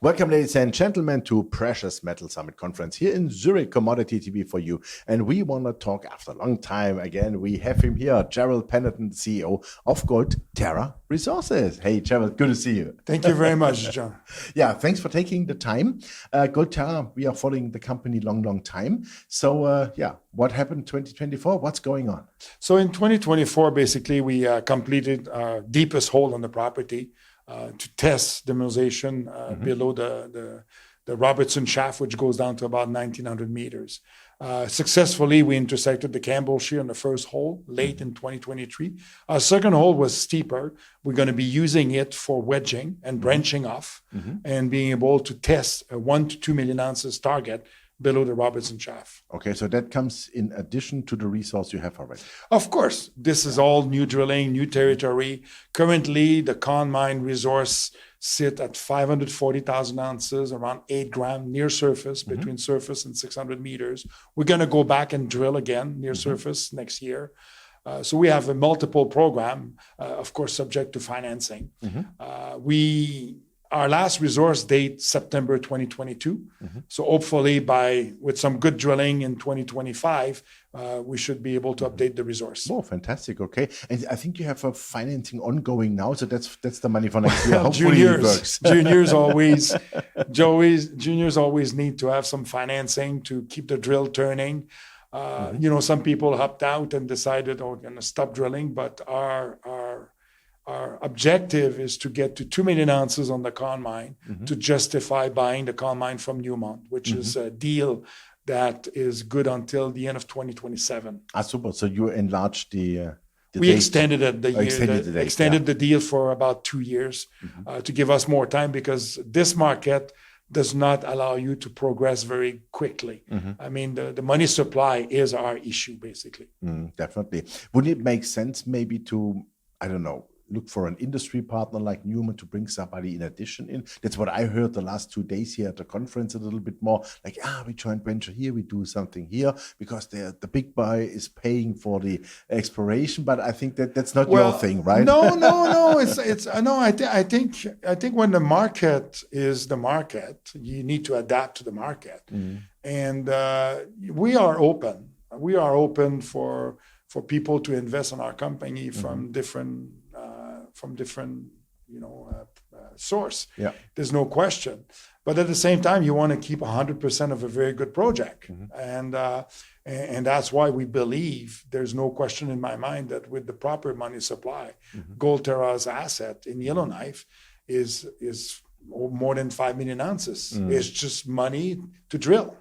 Welcome, ladies and gentlemen, to Precious Metal Summit Conference here in Zurich, Commodity.V for you. And we want to talk after a long time again. We have him here, Gerald Panneton, CEO of Gold Terra Resources. Hey, Gerald, good to see you. Thank you very much, John. Yeah, thanks for taking the time. Gold Terra, we are following the company long time. So, what happened 2024? What's going on? So in 2024, basically, we completed our deepest hole on the property to test the mineralization below the Robertson shaft, which goes down to about 1,900 meters. Successfully, we intersected the Campbell Shear in the first hole late in 2023. Our second hole was steeper. We're going to be using it for wedging and branching off and being able to test a 1 to 2 million ounces target below the Robertson shaft. Okay, so that comes in addition to the resource you have already. Of course, this is all new drilling, new territory. Currently, the Con Mine resource sit at 540,000 ounces, around 8 grams near surface, between surface and 600 meters. We're going to go back and drill again near surface next year. So we have a multiple program, of course, subject to financing. Our last resource date, September 2022. So hopefully with some good drilling in 2025, we should be able to update the resource. Oh, fantastic. Okay. And I think you have a financing ongoing now. So that's the money for next year. Hopefully it works. Juniors always need to have some financing to keep the drill turning. Some people opt out and decided, we're going to stop drilling, but our objective is to get to 2 million ounces on the Con Mine to justify buying the Con Mine from Newmont, which is a deal that is good until the end of 2027. Super. So you enlarged the we date. Extended it Extended the deal for about 2 years to give us more time, because this market does not allow you to progress very quickly. I mean, the money supply is our issue, basically. Definitely. Would it make sense maybe to, I don't know, look for an industry partner like Newmont to bring somebody in addition in? That's what I heard the last 2 days here at the conference a little bit more. Like, we joint venture here, we do something here, because the big buy is paying for the exploration. But I think that's not your thing, right? No. I think when the market is the market, you need to adapt to the market. And we are open. We are open for people to invest in our company from different source. There's no question. But at the same time, you want to keep 100% of a very good project. And that's why we believe there's no question in my mind that with the proper money supply, Gold Terra's asset in Yellowknife is more than 5 million ounces. It's just money to drill.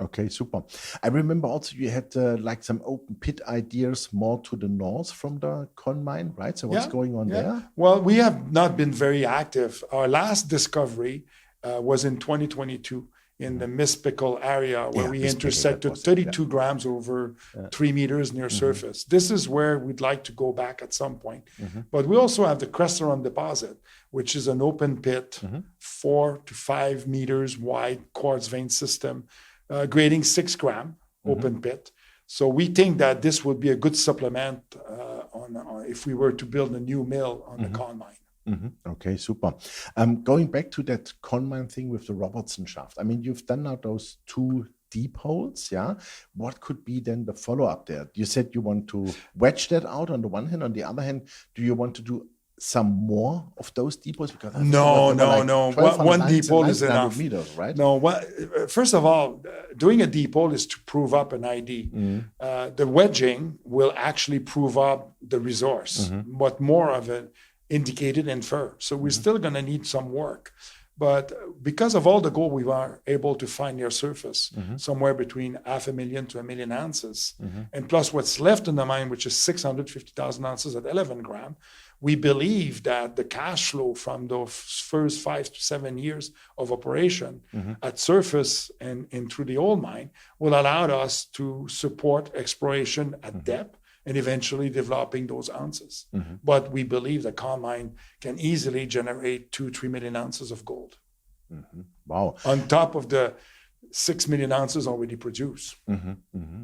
Okay, super. I remember also you had like some open pit ideas more to the north from the Con Mine, right? So what's going on there? Well, we have not been very active. Our last discovery was in 2022 in the Mispickle area, where we intersected 32 grams over 3 meters near surface. This is where we'd like to go back at some point. But we also have the Cresteron deposit, which is an open pit, 4 to 5 meters wide quartz vein system, grading 6 gram open pit. So we think that this would be a good supplement if we were to build a new mill on the Con Mine. Okay, super. Going back to that Con Mine thing with the Robertson shaft. I mean, you've done now those 2 deep holes, What could be then the follow-up there? You said you want to wedge that out on the one hand. On the other hand, do you want to do some more of those deep holes? Because no. One deep hole is enough. Meters, right? No. First of all, doing a deep hole is to prove up an ID. The wedging will actually prove up the resource, but more of it indicated infer. So we're still going to need some work. But because of all the gold we are able to find near surface, somewhere between 500,000 to 1 million ounces, and plus what's left in the mine, which is 650,000 ounces at 11 grams, we believe that the cash flow from those first 5 to 7 years of operation at surface and through the old mine will allow us to support exploration at depth and eventually developing those ounces. But we believe the Con Mine can easily generate 2-3 million ounces of gold. Wow. On top of the 6 million ounces already produced.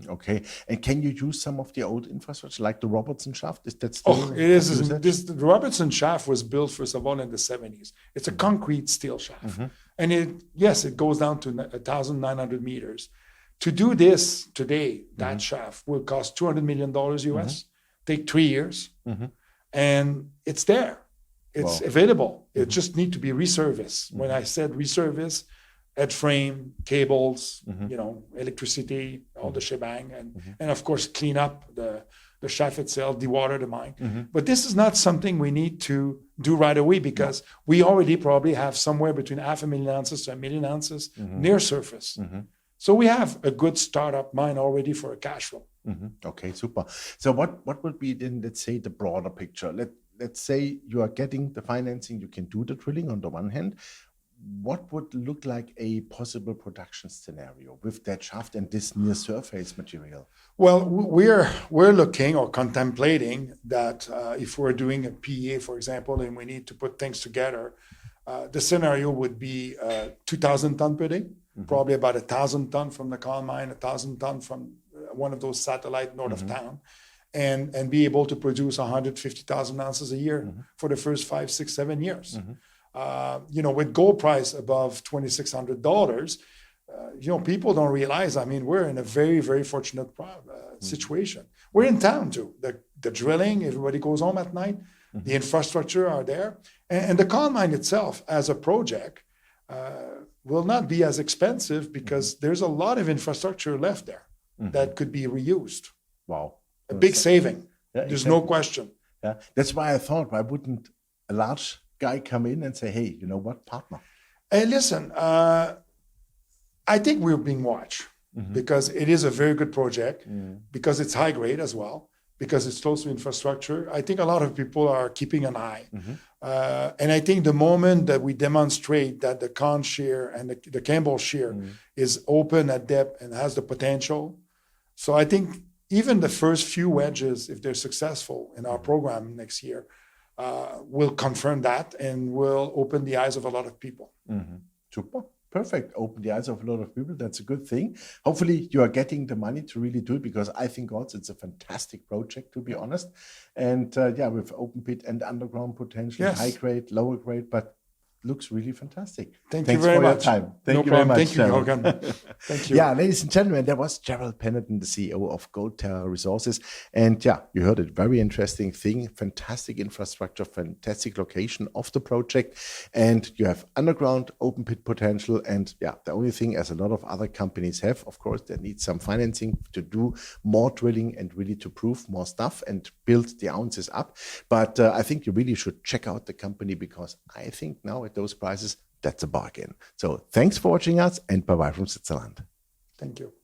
Okay. And can you use some of the old infrastructure, like the Robertson shaft? Is that still? Oh, it is. The Robertson shaft was built, first of all, in the 70s. It's a concrete steel shaft. And it goes down to 1,900 meters. To do this today, that shaft will cost $200 million US, take 3 years, and it's there. It's available. It just need to be resurfaced. When I said resurface, head frame, cables, electricity, all the shebang, and of course clean up the shaft itself, dewater the mine. But this is not something we need to do right away because we already probably have somewhere between 500,000 ounces to 1 million ounces near surface. So we have a good startup mine already for a cash flow. Okay, super. So what would be then, let's say, the broader picture? Let's say you are getting the financing, you can do the drilling on the one hand. What would look like a possible production scenario with that shaft and this near surface material? Well, we're looking or contemplating that if we're doing a PEA, for example, and we need to put things together, the scenario would be 2,000 ton per day, probably about 1,000 ton from the coal mine, 1,000 ton from one of those satellite north of town, and be able to produce 150,000 ounces a year for the first 5, 6, 7 years. With gold price above $2,600, people don't realize, we're in a very, very fortunate situation. We're in town too. The drilling, everybody goes home at night. The infrastructure are there. And the coal mine itself as a project will not be as expensive because there's a lot of infrastructure left there that could be reused. Wow. A big saving. Yeah, there's no question. Yeah. That's why I thought, why wouldn't a large guy come in and say, hey, you know what, partner? Hey, listen, I think we're being watched because it is a very good project, because it's high grade as well, because it's close to infrastructure. I think a lot of people are keeping an eye. And I think the moment that we demonstrate that the Con shear and the Campbell shear is open at depth and has the potential. So I think even the first few wedges, if they're successful in our program next year, will confirm that and will open the eyes of a lot of people. Super. Perfect. Open the eyes of a lot of people. That's a good thing. Hopefully you are getting the money to really do it, because I think also it's a fantastic project, to be honest. And with open pit and underground potential, high grade, lower grade, but looks really fantastic. Thanks you very much. For your time. Thank you very much. Thank you, Hogan. Thank you. Yeah, ladies and gentlemen, that was Gerald Panneton, the CEO of Terra Resources. And you heard it. Very interesting thing. Fantastic infrastructure, fantastic location of the project. And you have underground, open pit potential. And the only thing, as a lot of other companies have, of course, they need some financing to do more drilling and really to prove more stuff and build the ounces up. But I think you really should check out the company, because I think now at those prices, that's a bargain. So thanks for watching us, and bye-bye from Switzerland. Thank you.